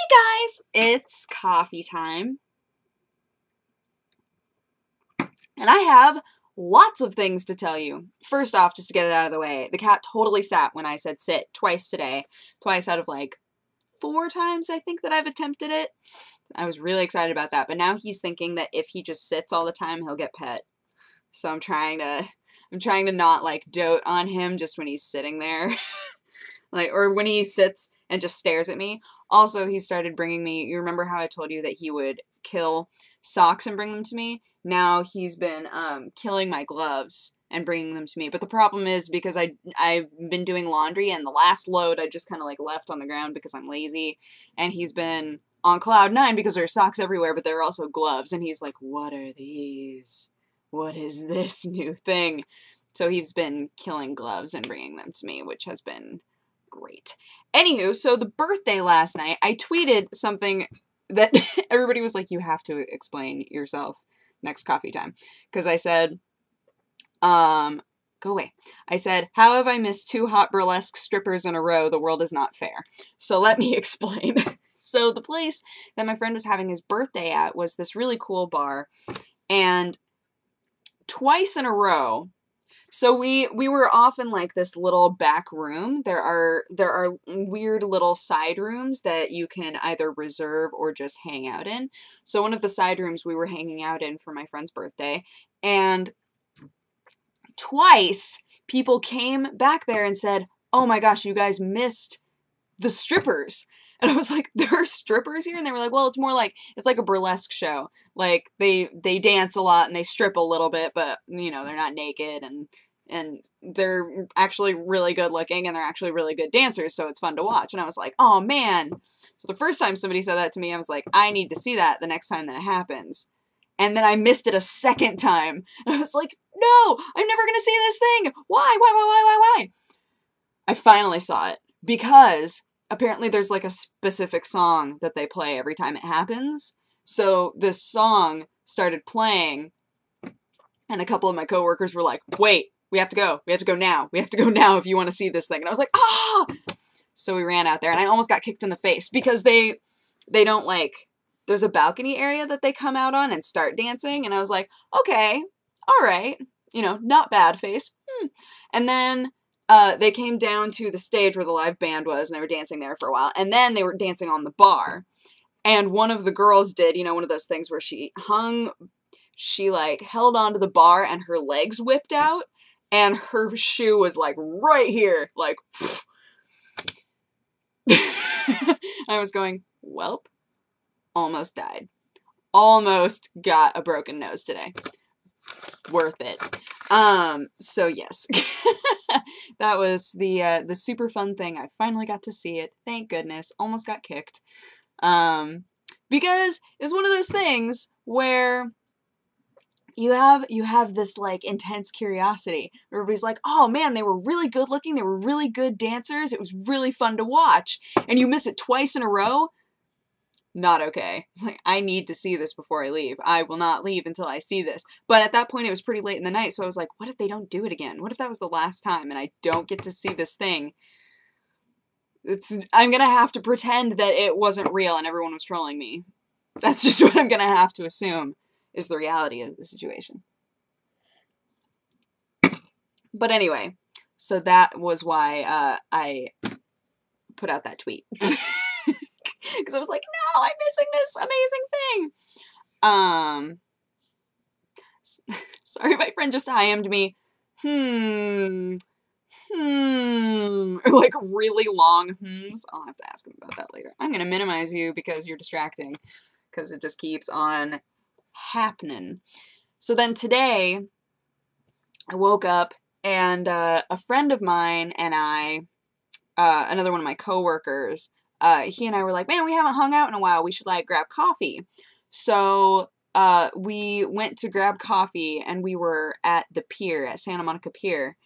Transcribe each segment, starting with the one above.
Hey guys, it's coffee time. And I have lots of things to tell you. First off, just to get it out of the way, the cat totally sat when I said sit twice today. Twice out of like 4 times I think that I've attempted it. I was really excited about that, but now he's thinking that if he just sits all the time, he'll get pet. So I'm trying to not like dote on him just when he's sitting there. Or when he sits and just stares at me. Also, he started bringing me, you remember how I told you that he would kill socks and bring them to me? Now he's been killing my gloves and bringing them to me. But the problem is because I've been doing laundry, and the last load I just kind of like left on the ground because I'm lazy, and he's been on cloud 9 because there are socks everywhere, but there are also gloves, and he's like, what are these? What is this new thing? So he's been killing gloves and bringing them to me, which has been great. Anywho, so the birthday last night, I tweeted something that everybody was like, you have to explain yourself next coffee time. Because I said, go away. I said, how have I missed 2 hot burlesque strippers in a row? The world is not fair. So let me explain. So the place that my friend was having his birthday at was this really cool bar. And twice in a row, so we were off in like this little back room. There are weird little side rooms that you can either reserve or just hang out in. So one of the side rooms we were hanging out in for my friend's birthday, and twice people came back there and said, "Oh my gosh, you guys missed the strippers." And I was like, there are strippers here? And they were like, well, it's like a burlesque show. Like, they dance a lot and they strip a little bit, but, you know, they're not naked, and they're actually really good looking, and they're actually really good dancers, so it's fun to watch. And I was like, oh man. So the first time somebody said that to me, I was like, I need to see that the next time that it happens. And then I missed it a second time. And I was like, no, I'm never gonna see this thing. Why? I finally saw it because apparently there's like a specific song that they play every time it happens. So this song started playing, and a couple of my coworkers were like, wait, we have to go. We have to go now. We have to go now if you want to see this thing. And I was like, ah! So we ran out there, and I almost got kicked in the face because they don't like, there's a balcony area that they come out on and start dancing. And I was like, okay, all right. You know, not bad face. And then they came down to the stage where the live band was, and they were dancing there for a while. And then they were dancing on the bar. And one of the girls did, you know, one of those things where she like held onto the bar and her legs whipped out, and her shoe was like right here, like, I was going, welp, almost died. Almost got a broken nose today. Worth it. So yes. That was the super fun thing. I finally got to see it. Thank goodness. Almost got kicked. Because it's one of those things where you have this like intense curiosity. Everybody's like, oh man, they were really good looking. They were really good dancers. It was really fun to watch. And you miss it twice in a row? Not okay. It's like, I need to see this before I leave. I will not leave until I see this. But at that point, it was pretty late in the night, so I was like, what if they don't do it again? What if that was the last time and I don't get to see this thing? I'm gonna have to pretend that it wasn't real and everyone was trolling me. That's just what I'm gonna have to assume is the reality of the situation. But anyway, so that was why I put out that tweet. Because I was like, no, I'm missing this amazing thing. Sorry, my friend just IM'd me. Like really long hmms. I'll have to ask him about that later. I'm gonna minimize you because you're distracting. Because it just keeps on happening. So then today, I woke up and a friend of mine and I, another one of my coworkers, he and I were like, man, we haven't hung out in a while. We should like grab coffee. So we went to grab coffee, and we were at the pier, at Santa Monica Pier.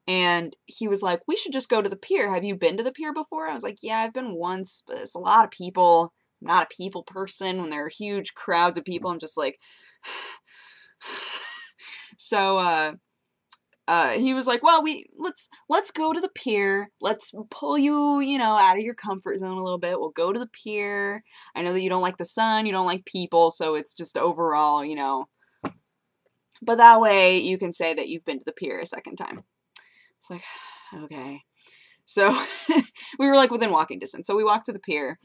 And he was like, we should just go to the pier. Have you been to the pier before? I was like, yeah, I've been once, but it's a lot of people. I'm not a people person. When there are huge crowds of people, I'm just like, so he was like, well, let's go to the pier. Let's pull you, you know, out of your comfort zone a little bit. We'll go to the pier. I know that you don't like the sun, you don't like people, so it's just overall, you know. But that way you can say that you've been to the pier a second time. It's like, okay. So we were like within walking distance. So we walked to the pier,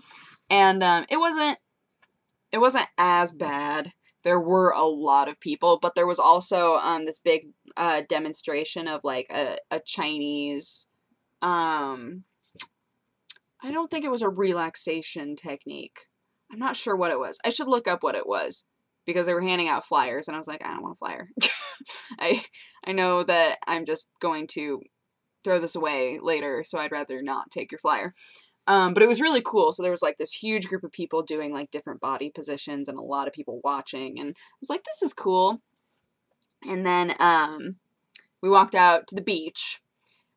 and it wasn't as bad. There were a lot of people, but there was also this big demonstration of like a Chinese, I don't think it was a relaxation technique. I'm not sure what it was. I should look up what it was, because they were handing out flyers, and I was like, I don't want a flyer. I know that I'm just going to throw this away later, so I'd rather not take your flyer. But it was really cool. So there was like this huge group of people doing like different body positions and a lot of people watching, and I was like, this is cool. And then we walked out to the beach,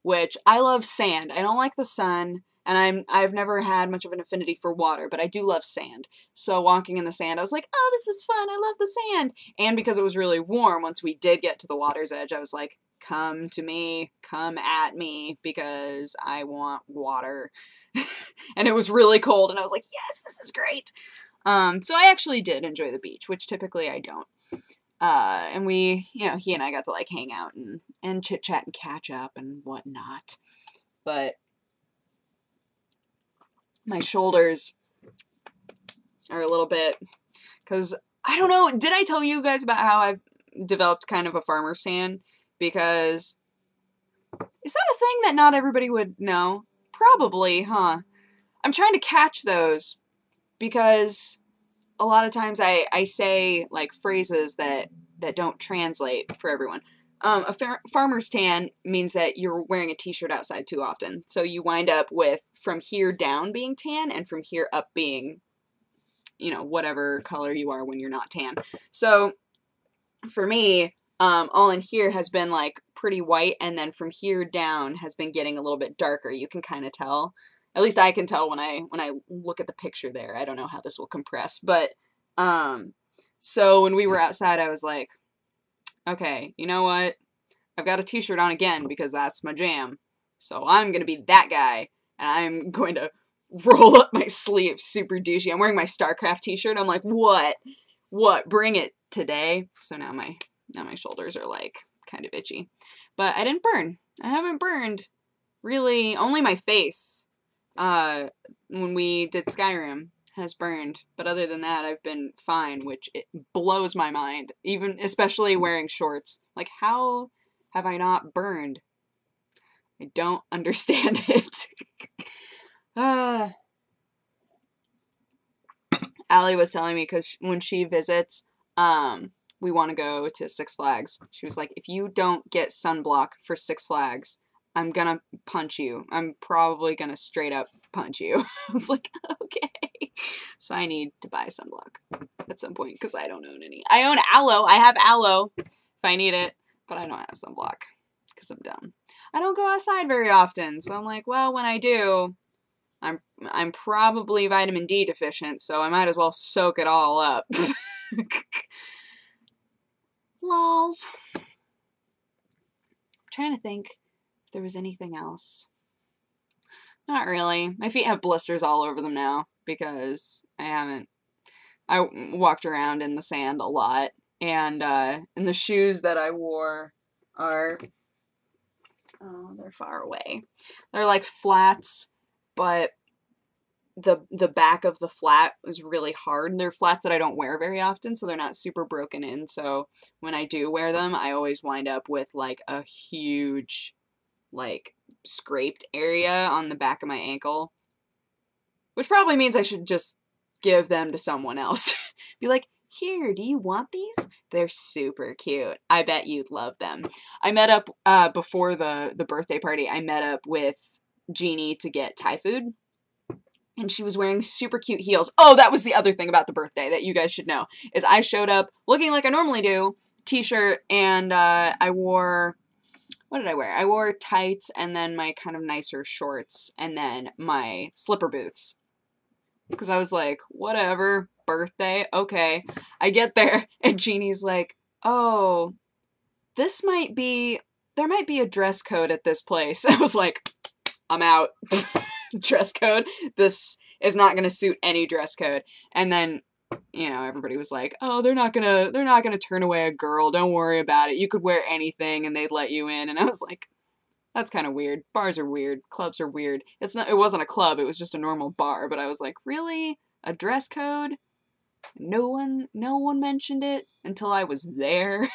which I love sand. I don't like the sun, and I've never had much of an affinity for water, but I do love sand. So walking in the sand, I was like, oh, this is fun. I love the sand. And because it was really warm, once we did get to the water's edge, I was like, come to me, come at me, because I want water. And it was really cold, and I was like, yes, this is great. So I actually did enjoy the beach, which typically I don't. And we, you know, he and I got to like hang out and chit chat and catch up and whatnot. But my shoulders are a little bit, because I don't know, did I tell you guys about how I've developed kind of a farmer's tan? Because is that a thing that not everybody would know? Probably, huh? I'm trying to catch those, because a lot of times I say like phrases that don't translate for everyone. A farmer's tan means that you're wearing a t-shirt outside too often. So you wind up with from here down being tan and from here up being, you know, whatever color you are when you're not tan. So for me, all in here has been like pretty white, and then from here down has been getting a little bit darker. You can kind of tell. At least I can tell when I look at the picture there. I don't know how this will compress, but so when we were outside, I was like, okay, you know what? I've got a t-shirt on again because that's my jam. So I'm going to be that guy, and I'm going to roll up my sleeves super douchey. I'm wearing my StarCraft t-shirt. I'm like, what? Bring it today. So now my shoulders are like kind of itchy. But I didn't burn. I haven't burned. Really, only my face, when we did Skyrim, has burned. But other than that, I've been fine, which it blows my mind. Even, especially wearing shorts. Like, how have I not burned? I don't understand it. Allie was telling me, because when she visits, we want to go to Six Flags. She was like, if you don't get sunblock for Six Flags, I'm gonna punch you. I'm probably gonna straight up punch you. I was like, okay. So I need to buy sunblock at some point, because I don't own any. I own aloe. I have aloe if I need it, but I don't have sunblock because I'm dumb. I don't go outside very often, so I'm like, well, when I do, I'm probably vitamin D deficient, so I might as well soak it all up. Lols. I'm trying to think if there was anything else. Not really. My feet have blisters all over them now because I walked around in the sand a lot, and the shoes that I wore are, oh, they're far away. They're like flats, but the back of the flat is really hard. They're flats that I don't wear very often, so they're not super broken in. So when I do wear them, I always wind up with like a huge, like, scraped area on the back of my ankle, which probably means I should just give them to someone else. Be like, here, do you want these? They're super cute. I bet you'd love them. I met up, before the birthday party, I met up with Jeannie to get Thai food. And she was wearing super cute heels. Oh, that was the other thing about the birthday that you guys should know, is I showed up looking like I normally do, t-shirt, and I wore, what did I wear? I wore tights and then my kind of nicer shorts and then my slipper boots. Because I was like, whatever, birthday, okay. I get there and Jeannie's like, oh, this might be there might be a dress code at this place. I was like, I'm out. Dress code? This is not going to suit any dress code. And then, you know, everybody was like, oh, they're not gonna turn away a girl. Don't worry about it. You could wear anything and they'd let you in. And I was like, that's kind of weird. Bars are weird. Clubs are weird. It wasn't a club. It was just a normal bar. But I was like, really? A dress code? No one mentioned it until I was there.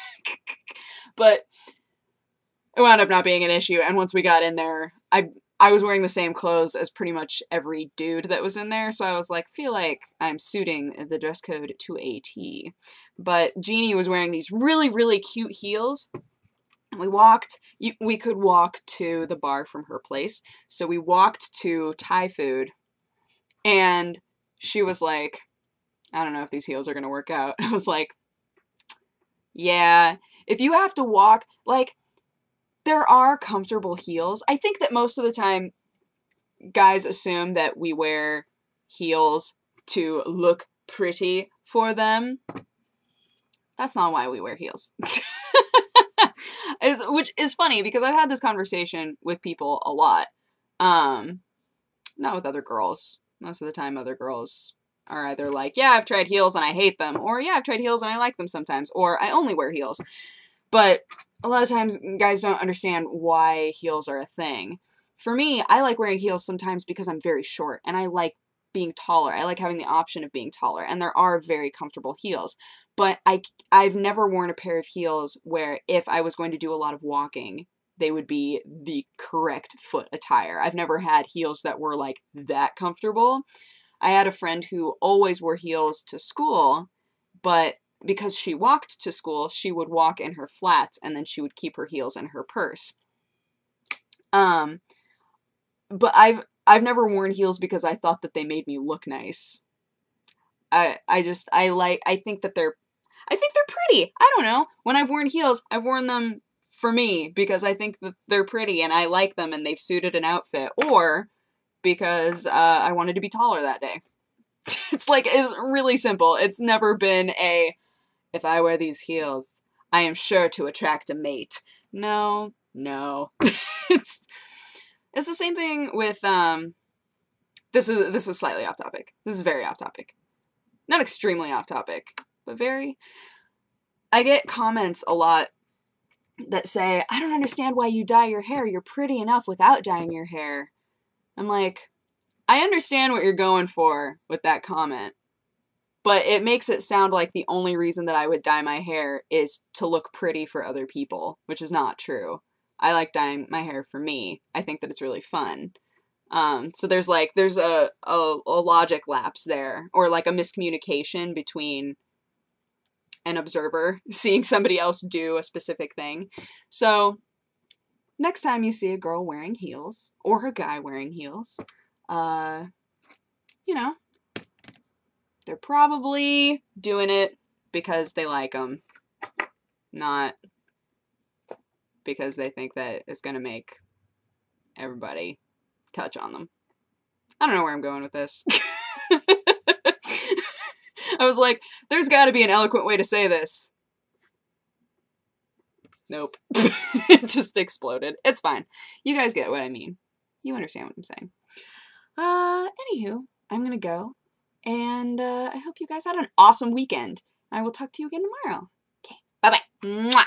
But it wound up not being an issue. And once we got in there, I was wearing the same clothes as pretty much every dude that was in there. So I was like, feel like I'm suiting the dress code to a T. But Jeannie was wearing these really, really cute heels. And we could walk to the bar from her place. So we walked to Thai food. And she was like, I don't know if these heels are going to work out. I was like, yeah, if you have to walk, like, there are comfortable heels. I think that most of the time guys assume that we wear heels to look pretty for them. That's not why we wear heels. Which is funny because I've had this conversation with people a lot. Not with other girls. Most of the time other girls are either like, yeah, I've tried heels and I hate them, or yeah, I've tried heels and I like them sometimes, or I only wear heels. But a lot of times guys don't understand why heels are a thing. For me, I like wearing heels sometimes because I'm very short and I like being taller. I like having the option of being taller, and there are very comfortable heels. But I've never worn a pair of heels where if I was going to do a lot of walking, they would be the correct foot attire. I've never had heels that were like that comfortable. I had a friend who always wore heels to school, but because she walked to school, she would walk in her flats and then she would keep her heels in her purse. But I've never worn heels because I thought that they made me look nice. I think they're pretty. I don't know. When I've worn heels, I've worn them for me because I think that they're pretty and I like them and they've suited an outfit, or because I wanted to be taller that day. It's really simple. It's never been if I wear these heels, I am sure to attract a mate. No. It's the same thing with, this is slightly off topic. This is very off topic. Not extremely off topic, but very. I get comments a lot that say, I don't understand why you dye your hair. You're pretty enough without dyeing your hair. I'm like, I understand what you're going for with that comment, but it makes it sound like the only reason that I would dye my hair is to look pretty for other people, which is not true. I like dyeing my hair for me. I think that it's really fun. So there's a logic lapse there, or like a miscommunication between an observer seeing somebody else do a specific thing. So next time you see a girl wearing heels, or a guy wearing heels, you know, they're probably doing it because they like them, not because they think that it's going to make everybody touch on them. I don't know where I'm going with this. I was like, there's got to be an eloquent way to say this. Nope. It just exploded. It's fine. You guys get what I mean. You understand what I'm saying. Anywho, I'm gonna go. And I hope you guys had an awesome weekend. I will talk to you again tomorrow. Okay, bye-bye. Mwah!